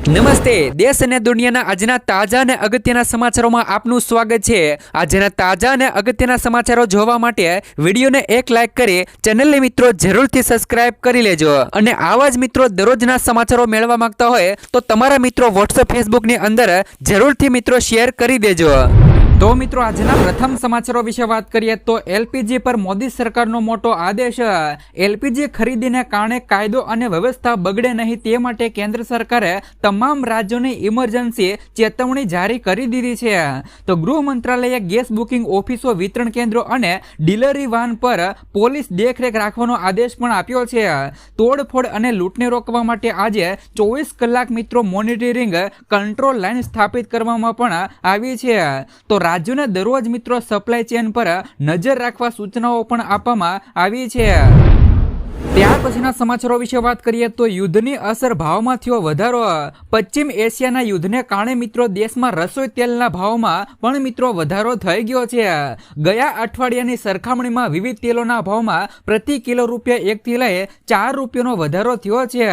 નમસ્તે, દેશ અને દુનિયાના આજના તાજા અને અગત્યના સમાચારોમાં આપનું સ્વાગત છે। આજના તાજા અને અગત્યના સમાચારો જોવા માટે વિડીયોને એક લાઈક કરી ચેનલને મિત્રો જરૂરથી સબસ્ક્રાઇબ કરી લેજો અને આવા જ મિત્રો દરરોજના સમાચારો મેળવવા માંગતા હોય તો તમારા મિત્રો વોટ્સએપ ફેસબુકની અંદર જરૂરથી મિત્રો શેર કરી દેજો। તો મિત્રો આજના પ્રથમ સમાચારો વિશે વાત કરીએ તો એલપીજી પર મોદી સરકારનો મોટો આદેશ। એલપીજી ખરીદીને કારણે કાયદો અને વ્યવસ્થા બગડે નહીં તે માટે કેન્દ્ર સરકારે તમામ રાજ્યોને ઇમરજન્સી ચેતવણી જારી કરી દીધી છે। તો ગૃહ મંત્રાલયે ગેસ બુકિંગ ઓફિસો, વિતરણ કેન્દ્રો અને ડિલિવરી વાન પર પોલીસ દેખરેખ રાખવાનો આદેશ પણ આપ્યો છે। તોડફોડ અને લૂંટને રોકવા માટે આજે 24 કલાક મિત્રો મોનિટરિંગ કંટ્રોલ લાઇન સ્થાપિત કરવામાં પણ આવી છે। તો રાજ્યોને દરરોજ મિત્રો સપ્લાય ચેન પર નજર રાખવા સૂચનાઓ પણ આપવામાં આવી છે। ત્યાર પછીના સમાચારો વિશે વાત કરીએ તો યુદ્ધની અસર ભાવમાં થયો વધારો। પશ્ચિમ એશિયાના યુદ્ધને કારણે મિત્રો દેશમાં રસોઈ તેલના ભાવમાં પણ મિત્રો વધારો થઈ ગયો છે। ગયા અઠવાડિયાની સરખામણીમાં વિવિધ તેલોના ભાવમાં પ્રતિ કિલો રૂપિયા 1 થી લઈ 4 રૂપિયાનો વધારો થયો છે।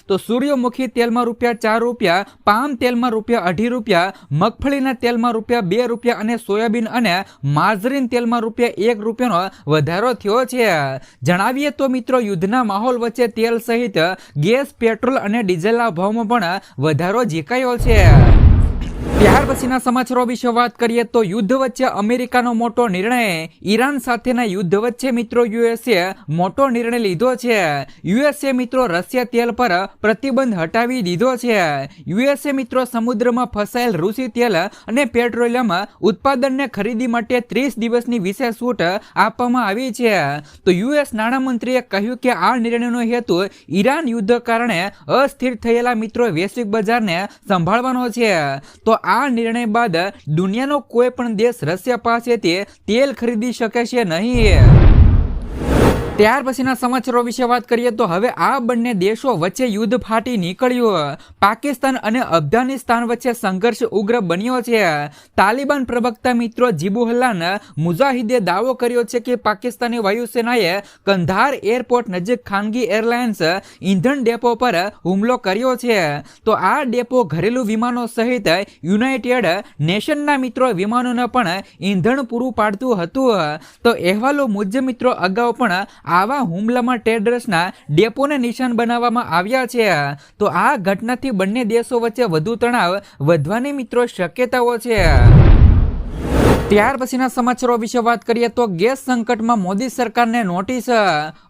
તો સૂર્યમુખી તેલમાં ₹4, પામ તેલમાં ₹2.5, મગફળીના તેલમાં ₹2 અને સોયાબીન અને માર્જરીન તેલમાં ₹1નો વધારો થયો છે। જણાવીએ તો મિત્રો યુદ્ધના માહોલ વચ્ચે તેલ સહિત ગેસ, પેટ્રોલ અને ડીઝલના ભાવમાં પણ વધારો ઝીકાયો છે। ત્યાર પછીના સમાચારો વિશે વાત કરીએ તો યુદ્ધ વચ્ચે અમેરિકાનો મોટો નિર્ણય। ઈરાન સાથેના યુદ્ધ વચ્ચે મિત્રો યુએસએ મોટો નિર્ણય લીધો છે। યુએસએ મિત્રો રશિયા તેલ પર પ્રતિબંધ હટાવી દીધો છે। યુએસએ મિત્રો સમુદ્રમાં ફસાયેલ રૂસી તેલ અને પેટ્રોલિયમ ઉત્પાદનને ખરીદી માટે 30 દિવસની વિશેષ છૂટ આપવામાં આવી છે। તો યુએસ નાણામંત્રીએ કહ્યું કે આ નિર્ણયનો હેતુ ઈરાન યુદ્ધ કારણે અસ્થિર થયેલા મિત્રો વૈશ્વિક બજારને સંભાળવાનો છે। તો આ નિર્ણય બાદ દુનિયાનો કોઈ પણ દેશ રશિયા પાસેથી તેલ ખરીદી શકે છે નહીં। ત્યાર પછીના સમાચારો વિશે વાત કરીએ તો હવે આ બંને દેશો વચ્ચે યુદ્ધ ફાટી નીકળ્યું। પાકિસ્તાન અને અફઘાનિસ્તાન વચ્ચે સંઘર્ષ ઉગ્ર બન્યો છે। તાલિબાન પ્રવક્તા મિત્રો ઝિબુલ્લાહ મુજાહિદે દાવો કર્યો છે કે પાકિસ્તાની વાયુસેનાએ કંધાર એરપોર્ટ નજીક ખાનગી એરલાઇન્સ ઇંધણ ડેપો પર હુમલો કર્યો છે। તો આ ડેપો ઘરેલું વિમાનો સહિત યુનાઇટેડ નેશનના મિત્રો વિમાનોને પણ ઇંધણ પૂરું પાડતું હતું। તો અહેવાલો મુજબ મિત્રો અગાઉ પણ આવા હુમલામાં ટ્રેડર્સના ડેપોને નિશાન બનાવવામાં આવ્યા છે। તો આ ઘટનાથી બંને દેશો વચ્ચે વધુ તણાવ વધવાની મિત્રો શક્યતાઓ છે। ત્યાર પછીના સમાચારો વિશે વાત કરીએ તો ગેસ સંકટમાં મોદી સરકારને નોટિસ।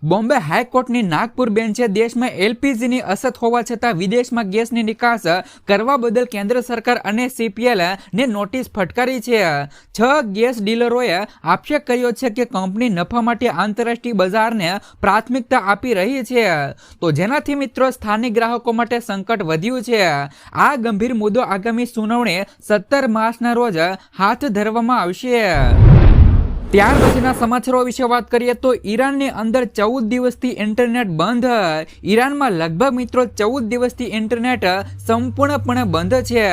બોમ્બે હાઈકોર્ટની નાગપુર બેન્ચે દેશમાં એલપીજીની અછત હોવા છતાં વિદેશમાં ગેસની નિકાસ કરવા બદલ કેન્દ્ર સરકાર અને સીપીએલ ને નોટિસ ફટકારી છે। 6 ગેસ ડીલરોએ આક્ષેપ કર્યો છે કે કંપની નફા માટે આંતરરાષ્ટ્રીય બજારને પ્રાથમિકતા આપી રહી છે। તો જેનાથી મિત્રો સ્થાનિક ગ્રાહકો માટે સંકટ વધ્યું છે। આ ગંભીર મુદ્દો આગામી સુનાવણી 17 માર્ચના રોજ હાથ ધરવામાં આવશે। ત્યાર પછીના સમાચારો વિશે વાત કરીએ તો ઈરાનની અંદર 14 દિવસથી ઇન્ટરનેટ બંધ। ઈરાનમાં લગભગ મિત્રો 14 દિવસથી ઇન્ટરનેટ સંપૂર્ણપણે બંધ છે।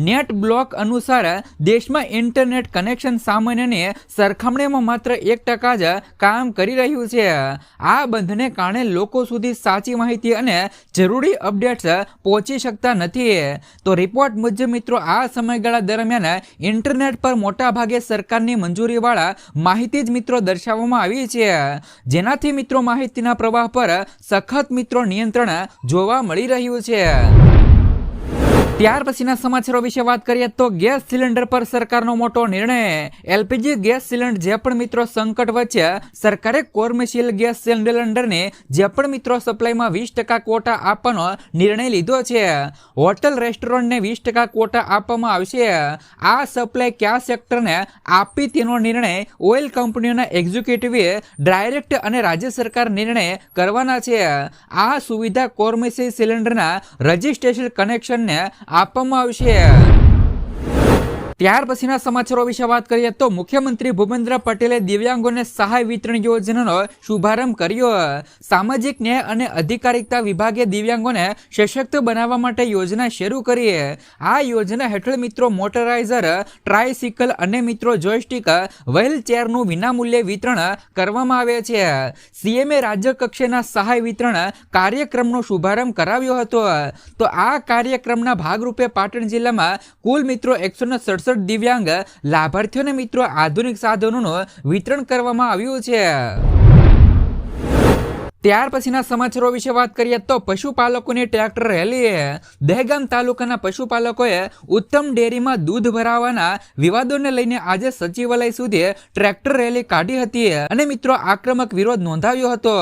નેટ બ્લોક અનુસાર દેશમાં ઇન્ટરનેટ કનેક્શન સામાન્યની સરખામણીમાં માત્ર 1% જ કામ કરી રહ્યું છે। આ બંધને કારણે લોકો સુધી સાચી માહિતી અને જરૂરી અપડેટ્સ પહોંચી શકતા નથી। તો રિપોર્ટ મુજબ મિત્રો આ સમયગાળા દરમિયાન ઇન્ટરનેટ પર મોટા ભાગે સરકારની મંજૂરીવાળા માહિતી જ મિત્રો દર્શાવવામાં આવી છે, જેનાથી મિત્રો માહિતીના પ્રવાહ પર સખત મિત્રો નિયંત્રણ જોવા મળી રહ્યું છે। ત્યાર પછીના સમાચારો વિશે વાત કરીએ તો ગેસ સિલિન્ડર પર સરકારનો મોટો નિર્ણય। એલપીજી ગેસ સિલિન્ડર જે પણ મિત્રો સંકટ વચ્ચે સરકારે કોમર્શિયલ ગેસ સિલિન્ડરને જે પણ મિત્રો સપ્લાયમાં 20% ક્વોટા આપવાનો નિર્ણય લીધો છે। હોટલ રેસ્ટોરન્ટને 20% ક્વોટા આપવામાં આવશે। આ સપ્લાય કયા સેક્ટરને આપી તેનો નિર્ણય ઓઇલ કંપનીઓના એક્ઝિક્યુટિવે ડાયરેક્ટ અને રાજ્ય સરકાર નિર્ણય કરવાના છે। આ સુવિધા કોમર્શિયલ સિલિન્ડરના રજિસ્ટ્રેશન કનેક્શનને આપવામાં આવશે। ત્યાર પછીના સમાચારો વિશે વાત કરીએ તો મુખ્યમંત્રી ભૂપેન્દ્ર પટેલે દિવ્યાંગોને સહાય વિતરણ યોજનાનો શુભારંભ કર્યો. સામાજિક ન્યાય અને અધિકારિતા વિભાગે દિવ્યાંગોને સશક્ત બનાવવા માટે યોજના શરૂ કરી. આ યોજના હેઠળ મિત્રો મોટરાઇઝર, ટ્રાયસિકલ અને મિત્રો જોયસ્ટિક વ્હીલચેરનું વિનામૂલ્યે વિતરણ કરવામાં આવે છે. સીએમએ રાજ્ય કક્ષાના સહાય વિતરણ કાર્યક્રમનો શુભારંભ કરાવ્યો હતો. તો આ કાર્યક્રમના ભાગરૂપે પાટણ જિલ્લામાં કુલ મિત્રો 167 દિવ્યાંગ લાભાર્થીઓને મિત્રો આધુનિક સાધનોનું વિતરણ કરવામાં આવ્યું છે. ત્યાર પછીના સમાચારો વિશે વાત કરીએ તો પશુપાલકોની ટ્રેક્ટર રેલી. દહેગામ તાલુકાના પશુપાલકોએ ઉત્તમ ડેરીમાં દૂધ ભરાવાના વિવાદોને લઈને આજે સચિવાલય સુધી ટ્રેક્ટર રેલી કાઢી હતી અને મિત્રો આક્રમક વિરોધ નોંધાવ્યો હતો.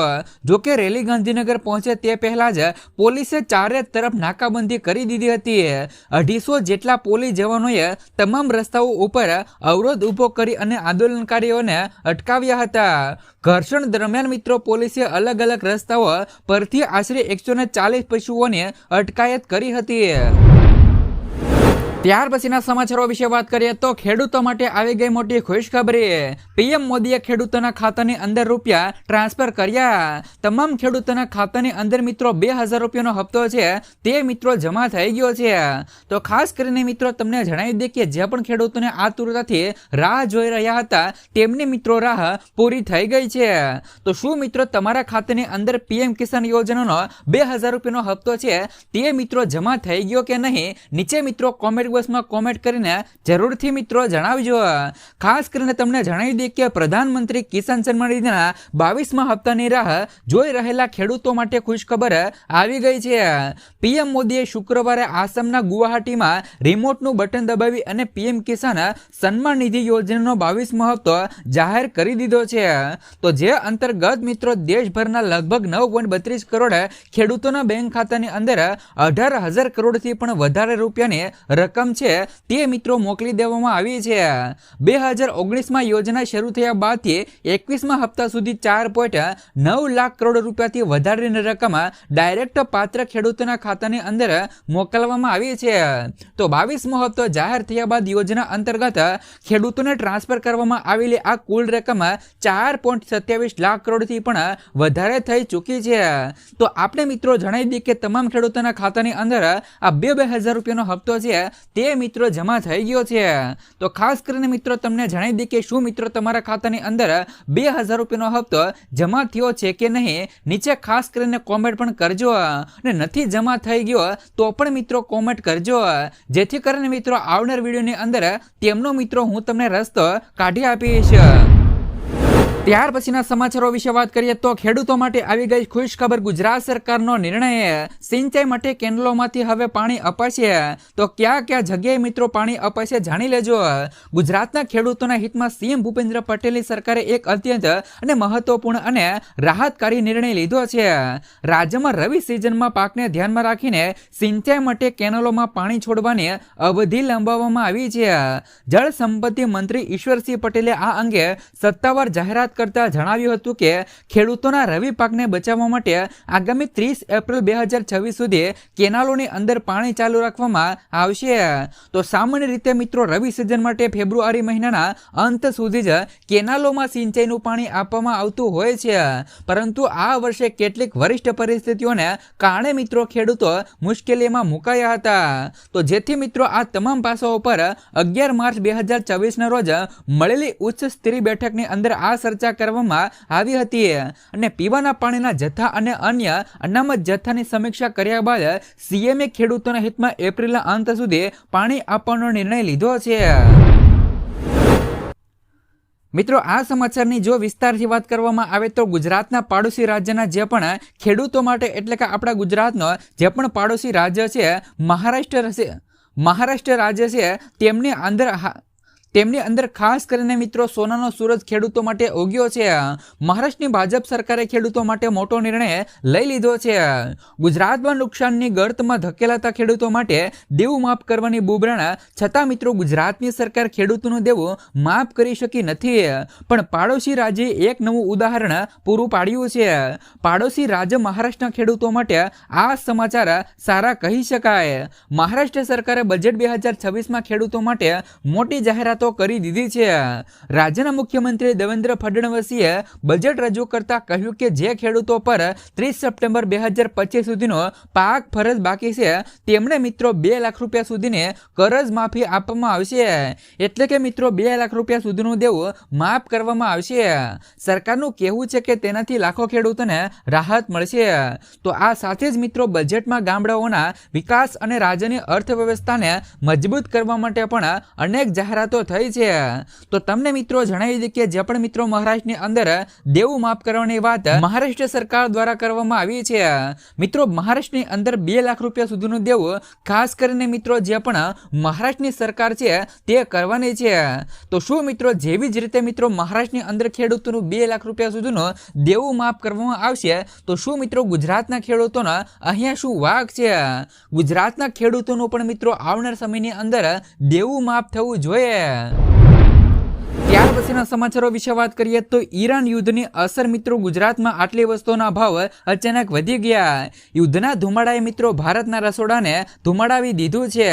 જોકે રેલી ગાંધીનગર પહોંચે તે પહેલા જ પોલીસે ચારે તરફ નાકાબંધી કરી દીધી હતી. 250 જેટલા પોલીસ જવાનોએ તમામ રસ્તાઓ ઉપર અવરોધ ઊભો કરી અને આંદોલનકારીઓને અટકાવ્યા હતા. ઘર્ષણ દરમિયાન મિત્રો પોલીસે અલગ અલગ રસ્તાઓ પરથી આશરે 140 પશુઓની અટકાયત કરી હતી. ત્યાર પછીના સમાચારો વિશે વાત કરીએ તો ખેડૂતો માટે આવી ગઈ મોટી ખુશખબરી. પીએમ મોદીએ ખેડૂતોના ખાતાની અંદર રૂપિયા ટ્રાન્સફર કર્યા. તમામ ખેડૂતોના ખાતાની અંદર મિત્રો 2000 રૂપિયાનો હપ્તો છે તે મિત્રો જમા થઈ ગયો છે. તો ખાસ કરીને મિત્રો તમને જણાવી દે કે જે પણ ખેડૂતોને આતુરતાથી રાહ જોઈ રહ્યા હતા તેમની મિત્રો રાહ પૂરી થઈ ગઈ છે. તો શું મિત્રો તમારા ખાતાની અંદર પીએમ કિસાન યોજનાનો 2000 રૂપિયાનો હપ્તો છે તે મિત્રો જમા થઈ ગયો કે નહીં? નીચે મિત્રો કોમેન્ટ બોક્સમાં કોમેન્ટ કરીને જરૂરથી મિત્રો જણાવજો. ખાસ કરીને તમને જણાવી દઈએ કે પ્રધાનમંત્રી કિસાન સન્માન નિધિના 22મા હપ્તાની રાહ જોઈ રહેલા ખેડૂતો માટે ખુશખબર આવી ગઈ છે. પીએમ મોદીએ શુક્રવારે આસામના ગુવાહાટીમાં રિમોટનું બટન દબાવી અને પીએમ કિસાન સન્માન નિધિ યોજનાનો 22મો હપ્તો જાહેર કરી દીધો છે. તો જે અંતર્ગત મિત્રો દેશભરના લગભગ 9.32 કરોડ ખેડૂતોના બેંક ખાતાની અંદર 18,000 કરોડથી પણ વધારે રૂપિયાની રકમ છે તે મિત્રો મોકલી દેવામાં આવી છે. 2019માં યોજના શરૂ થયા બાદથી 21મા હપ્તા સુધી 4.9 લાખ કરોડ રૂપિયાથી વધારેની રકમ ડાયરેક્ટ પાત્ર ખેડૂતોના ખાતાની અંદર મોકલવામાં આવી છે. તો 22મો હપ્તો જાહેર થયા બાદ યોજના અંતર્ગત ખેડૂતોને ટ્રાન્સફર કરવામાં આવેલી આ કુલ રકમ 4.27 લાખ કરોડથી પણ વધારે થઈ ચૂકી છે. તો આપણે મિત્રો જણાવી દઈએ કે તમામ ખેડૂતોના ખાતાની અંદર આ 2000 રૂપિયાનો હપ્તો છે તે મિત્રો જમા થઈ ગયો છે. તો ખાસ કરીને મિત્રો તમને જણાવી દઈએ કે શું મિત્રો તમારા ખાતાની અંદર 2000 રૂપિયાનો હપ્તો જમા થયો છે કે નહીં? નીચે ખાસ કરીને કોમેન્ટ પણ કરજો અને નથી જમા થઈ ગયો તો પણ મિત્રો કોમેન્ટ કરજો, જેથી કરીને મિત્રો આવનાર વિડીયોની અંદર તેમનો મિત્રો હું તમને રસ્તો કાઢી આપીશ. ત્યાર પછીના સમાચારો વિશે વાત કરીએ તો ખેડૂતો માટે આવી ગઈ ખુશ ખબર. ગુજરાત સરકારનો નિર્ણય. સિંચાઈ માટે કેનાલોમાંથી હવે પાણી અપાશે. તો ક્યાં ક્યાં જગ્યાએ મિત્રો પાણી અપાશે જાણી લેજો. ગુજરાતના ખેડૂતોના હિતમાં સીએમ ભૂપેન્દ્ર પટેલની સરકારે એક અત્યંત અને મહત્વપૂર્ણ અને રાહતકારી નિર્ણય લીધો છે. રાજ્યમાં રવિ સિઝનમાં પાકને ધ્યાનમાં રાખીને સિંચાઈ માટે કેનાલોમાં પાણી છોડવાની અવધિ લંબાવવામાં આવી છે. જળ સંપત્તિ મંત્રી ઈશ્વરસિંહ પટેલે આ અંગે સત્તાવાર જાહેરાત કરતા જણાવ્યું હતું કે ખેડૂતોના રવિ પાકને બચાવવા માટે આગામી 30 એપ્રિલ 2026 સુધી કેનાલોની અંદર પાણી ચાલુ રાખવામાં આવશે. તો સામાન્ય રીતે મિત્રો રવિ સિઝન માટે ફેબ્રુઆરી મહિનાના અંત સુધી જ કેનાલોમાં સિંચાઈનું પાણી આપવામાં આવતું હોય છે. પરંતુ આ વર્ષે કેટલીક વરિષ્ઠ પરિસ્થિતિઓને કારણે મિત્રો ખેડૂતો મુશ્કેલીમાં મુકાયા હતા. તો જેથી મિત્રો આ તમામ પાસાઓ પર 11 માર્ચ 2024ના રોજ મળેલી ઉચ્ચ સ્તરીય બેઠકની અંદર આ ચર્ચા કરવામાં આવી હતી અને પીવાના પાણીના જથ્થા અને અન્ય અનામત જથ્થાની સમીક્ષા કર્યા બાદ સીએમએ ખેડૂતોના હિતમાં એપ્રિલના અંત સુધી પાણી આપવાનો નિર્ણય લીધો છે. મિત્રો આ સમાચારની જો વિસ્તારથી વાત કરવામાં આવે તો ગુજરાતના પાડોશી રાજ્યના જે પણ ખેડૂતો માટે એટલે કે આપણા ગુજરાતનો જે પણ પાડોશી રાજ્ય છે મહારાષ્ટ્ર રાજ્ય છે તેમની અંદર તેમની અંદર ખાસ કરીને મિત્રો સોનાનો સૂરજ ખેડૂતો માટે ઉગ્યો છે। મહારાષ્ટ્રની ભાજપ સરકારે ખેડૂતો માટે મોટો નિર્ણય લઈ લીધો છે। ગુજરાતમાં નુકસાનની ગર્તમાં ધકેલાતા ખેડૂતો માટે દેવું માફ કરવાની બુબરાણ છતાં મિત્રો ગુજરાતની સરકાર ખેડૂતોનું દેવું માફ કરી શકી નથી। પણ પાડોશી રાજ્યે એક નવું ઉદાહરણ પૂરું પાડ્યું છે। પાડોશી રાજ્ય મહારાષ્ટ્રના ખેડૂતો માટે આ સમાચાર સારા કહી શકાય। મહારાષ્ટ્ર સરકારે બજેટ 2026માં ખેડૂતો માટે મોટી જાહેરાતો કરી દીધી છે। રાજ્યના મુખ્યમંત્રી દેવેન્દ્ર ફડણવીસે બજેટ રજૂ કરતા કહ્યું કે જે ખેડૂતો પર 30 સપ્ટેમ્બર 2025 સુધીનો પાક ફરજ બાકી છે તેમણે મિત્રો 2 લાખ રૂપિયા સુધીની કરજ માફી આપવામાં આવશે। એટલે કે મિત્રો 2 લાખ રૂપિયા સુધીનું દેવું માફ કરવામાં આવશે। સરકારનું કહેવું છે કે તેનાથી લાખો ખેડૂતોને રાહત મળશે। તો આ સાથે જ મિત્રો બજેટમાં ગામડાઓના વિકાસ અને રાજ્યની અર્થવ્યવસ્થાને મજબૂત કરવા માટે પણ અનેક જાહેરાતો થઈ છે। તો તમને મિત્રો જણાવી દઈએ કે જે પણ મિત્રો મહારાષ્ટ્રની અંદર દેવું માફ કરવાની વાત મહારાષ્ટ્ર સરકાર દ્વારા કરવામાં આવી છે। મિત્રો મહારાષ્ટ્રની અંદર 2 લાખ રૂપિયા સુધીનું દેવું ખાસ કરીને મિત્રો જે પણ મહારાષ્ટ્રની સરકાર છે તે કરવાની છે। તો શું મિત્રો જેવી જ રીતે મિત્રો મહારાષ્ટ્રની અંદર ખેડૂતોનું 2 લાખ રૂપિયા સુધીનું દેવું માફ કરવામાં આવશે તો શું મિત્રો ગુજરાતના ખેડૂતોનો અહીંયા શું વાંક છે? ગુજરાતના ખેડૂતોનું પણ મિત્રો આવનાર સમયની અંદર દેવું માફ થવું જોઈએ। ત્યાર પછીના સમાચારો વિશે વાત કરીએ તો ઈરાન યુદ્ધની અસર મિત્રો ગુજરાતમાં આટલી વસ્તુઓના ભાવ અચાનક વધી ગયા। યુદ્ધના ધુમાડાએ મિત્રો ભારતના રસોડાને ધુમાડાવી દીધું છે।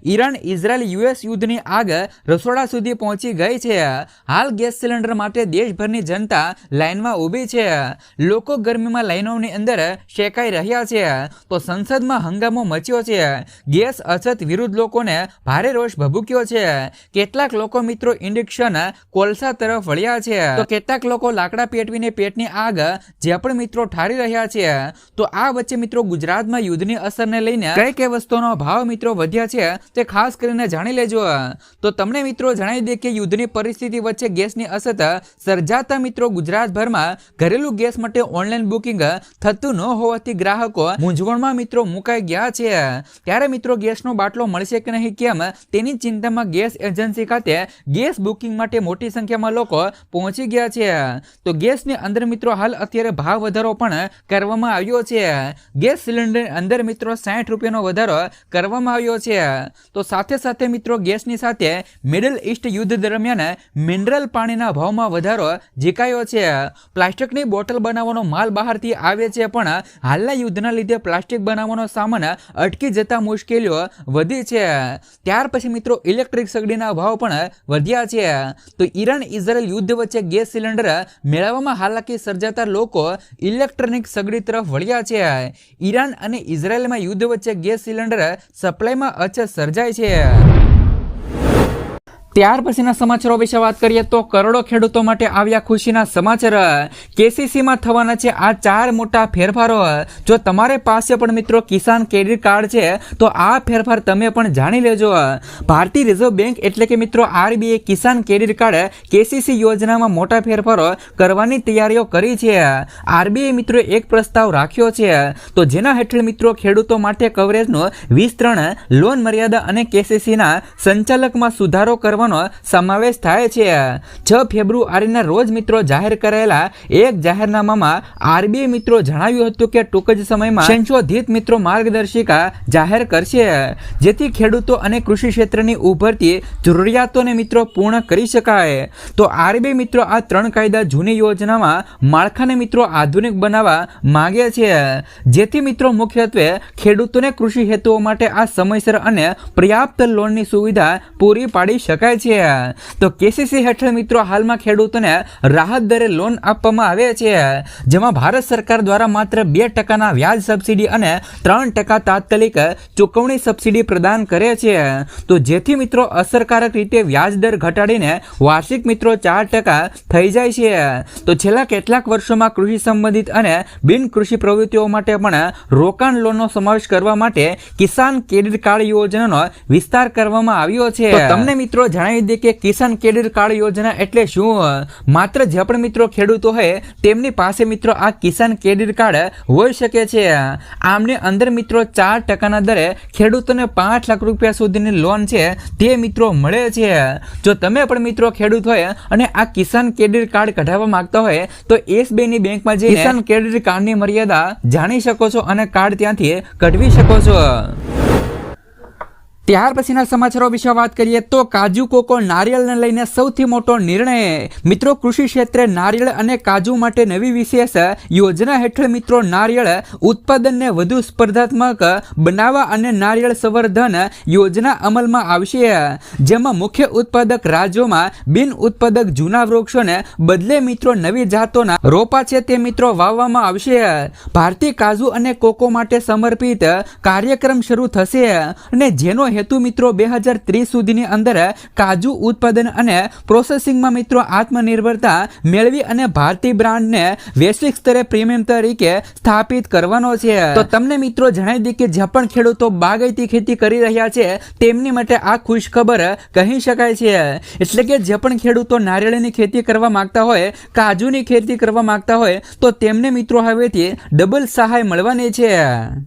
ઈરાન ઇઝરાયલ યુએસ યુદ્ધની આગ રસોડા સુધી પહોંચી ગઈ છે। હાલ ગેસ સિલિન્ડર માટે દેશભરની જનતા લાઇનમાં ઊભી છે। લોકો ગરમીમાં લાઇનોની અંદર શેકાઈ રહ્યા છે તો સંસદમાં હંગામો મચ્યો છે। ગેસ અછત વિરુદ્ધ લોકોને ભારે રોષ ભભૂક્યો છે। કેટલાક લોકો મિત્રો ઇન્ડક્શન કોલસા તરફ વળ્યા છે તો કેટલાક લોકો લાકડા પેટવીને પેટની આગ જે પણ મિત્રો ઠારી રહ્યા છે। તો આ વચ્ચે મિત્રો ગુજરાતમાં યુદ્ધની અસરને લઈને કઈ કઈ વસ્તુઓનો ભાવ મિત્રો વધ્યા છે તે ખાસ કરીને જાણી લેજો। તો તમને મિત્રો જણાવી દે કે યુદ્ધની પરિસ્થિતિ વચ્ચે ગેસની અછત સર્જાતા મિત્રો ગુજરાતભરમાં ઘરેલું ગેસ માટે ઓનલાઈન બુકિંગ થતું ન હોવાથી ગ્રાહકો મૂંઝવણમાં મિત્રો મુકાઈ ગયા છે। ત્યારે મિત્રો ગેસનો બાટલો મળશે કે નહીં કેમ તેની ચિંતામાં ગેસ એજન્સી ખાતે ગેસ બુકિંગ માટે મોટી સંખ્યામાં લોકો પહોંચી ગયા છે। તો ગેસની અંદર મિત્રો હાલ અત્યારે ભાવ વધારો પણ કરવામાં આવ્યો છે। ગેસ સિલિન્ડરની અંદર મિત્રો 60 રૂપિયાનો વધારો કરવામાં આવ્યો છે। તો સાથે સાથે મિત્રો ગેસની સાથે મિડલ ઈસ્ટ યુદ્ધ દરમિયાન મિનરલ પાણીના ભાવમાં વધારો ઝીકાયો છે। પ્લાસ્ટિકની બોટલ બનાવવાનો માલ બહારથી આવે છે પણ હાલના યુદ્ધના લીધે પ્લાસ્ટિક બનાવવાનો સામાન અટકી જતા મુશ્કેલીઓ વધી છે। ત્યાર પછી મિત્રો ઇલેક્ટ્રિક સગડીના ભાવ પણ વધ્યા છે। તો ઈરાન ઇઝરાયલ યુદ્ધ વચ્ચે ગેસ સિલિન્ડર મેળવવામાં હાલાકી સર્જાતા લોકો ઇલેક્ટ્રોનિક સગડી તરફ વળ્યા છે। ઈરાન અને ઇઝરાયલમાં યુદ્ધ વચ્ચે ગેસ સિલિન્ડર સપ્લાયમાં અછત સર્જાય છે। ત્યાર પછીના સમાચારો વિશે વાત કરીએ તો કરોડો ખેડૂતો માટે આવ્યા ખુશીના સમાચાર। કેસીસીમાં થવાના છે આ 4 મોટા ફેરફારો। જો તમારે પાસે પણ મિત્રો કિસાન ક્રેડિટ કાર્ડ છે તો આ ફેરફાર તમે પણ જાણી લેજો। ભારતીય રિઝર્વ બેંક એટલે કે મિત્રો આરબીઆઈ કિસાન ક્રેડિટ કાર્ડ કેસીસી યોજનામાં મોટા ફેરફારો કરવાની તૈયારીઓ કરી છે। આરબીઆઈ મિત્રો એક પ્રસ્તાવ રાખ્યો છે તો જેના હેઠળ મિત્રો ખેડૂતો માટે કવરેજનું વિસ્તરણ, લોન મર્યાદા અને કેસીસીના સંચાલકમાં સુધારો કરવા સમાવેશ થાય છે। 6 ફેબ્રુઆરીના રોજ મિત્રો જાહેર કરાયેલા એક જાહેરનામામાં આરબીઆઈ મિત્રો જણાવ્યું હતું કે ટૂંક જ સમયમાં સંશોધિત મિત્રો માર્ગદર્શિકા જાહેર કરશે જેથી ખેડૂતો અને કૃષિ ક્ષેત્રની ઉભરતી જરૂરિયાતોને મિત્રો પૂર્ણ કરી શકાય। તો આરબીઆઈ મિત્રો આ 3 કાયદા જૂની યોજનામાં માળખાને મિત્રો આધુનિક બનાવવા માંગે છે જેથી મિત્રો મુખ્યત્વે ખેડૂતોને કૃષિ હેતુઓ માટે આ સમયસર અને પર્યાપ્ત લોનની સુવિધા પૂરી પાડી શકાય છે। તો કેસીસી હેઠળ મિત્રો હાલમાં ખેડૂતોને રાહત દરે લોન આપવામાં આવે છે જેમાં ભારત સરકાર દ્વારા માત્ર 2% વ્યાજ સબસિડી અને 3% તાત્કાલિક ચૂકવણી સબસિડી પ્રદાન કરે છે। તો જેથી મિત્રો અસરકારક રીતે વ્યાજ દર ઘટાડીને વાર્ષિક મિત્રો 4% થઈ જાય છે। તો છેલ્લા કેટલાક વર્ષોમાં કૃષિ સંબંધિત અને બિન કૃષિ પ્રવૃત્તિઓ માટે પણ રોકાણ લોનનો સમાવેશ કરવા માટે કિસાન ક્રેડિટ કાર્ડ યોજનાનો વિસ્તાર કરવામાં આવ્યો છે। તો તમને મિત્રો જણાવી દઈએ કે કિસાન ક્રેડિટ કાર્ડ યોજના એટલે શું. માત્ર જે પણ મિત્રો ખેડૂતો હોય તેમની પાસે મિત્રો આ કિસાન ક્રેડિટ કાર્ડ હોઈ શકે છે. આમની અંદર મિત્રો 4% દરે ખેડૂતોને 5 લાખ રૂપિયા સુધીની લોન છે તે મિત્રો મળે છે. જો તમે પણ મિત્રો ખેડૂત હોય અને આ કિસાન ક્રેડિટ કાર્ડ કઢાવવા માંગતા હોય તો SBI ની બેંકમાં જઈને કિસાન ક્રેડિટ કાર્ડની મર્યાદા જાણી શકો છો અને કાર્ડ ત્યાંથી કઢવી શકો છો. ત્યાર પછીના સમાચારો વિશે વાત કરીએ તો કાજુ કોકો નારિયેળને લઈને સૌથી મોટો નિર્ણય. મિત્રો કૃષિ ક્ષેત્રે નારિયેળ અને કાજુ માટે નવી વિશેષ યોજના હેઠળ મિત્રો નારિયેળ ઉત્પાદનને વધુ સ્પર્ધાત્મક બનાવવા અને નારિયેળ સંવર્ધન યોજના અમલમાં આવશે, જેમાં મુખ્ય ઉત્પાદક રાજ્યોમાં બિન ઉત્પાદક જૂના વૃક્ષોને બદલે મિત્રો નવી જાતોના રોપા છે તે મિત્રો વાવવામાં આવશે. ભારતીય કાજુ અને કોકો માટે સમર્પિત કાર્યક્રમ શરૂ થશે અને જેનો હેતુ મિત્રો 2030 સુધીની અંદર કાજુ ઉત્પાદન અને પ્રોસેસિંગમાં મિત્રો આત્મનિર્ભરતા મેળવી અને ભારતીય બ્રાન્ડને વૈશ્વિક સ્તરે પ્રીમિયમ તરીકે સ્થાપિત કરવાનો છે. તો તમને મિત્રો જણાવી દઈએ કે જે પણ ખેડૂતો બાગાયતી ખેતી કરી રહ્યા છે તેમની માટે આ ખુશ ખબર કહી શકાય છે. એટલે કે જે પણ ખેડૂતો નારિયેળની ખેતી કરવા માંગતા હોય, કાજુની ખેતી કરવા માંગતા હોય તો તેમને મિત્રો હવેથી ડબલ સહાય મળવાની છે.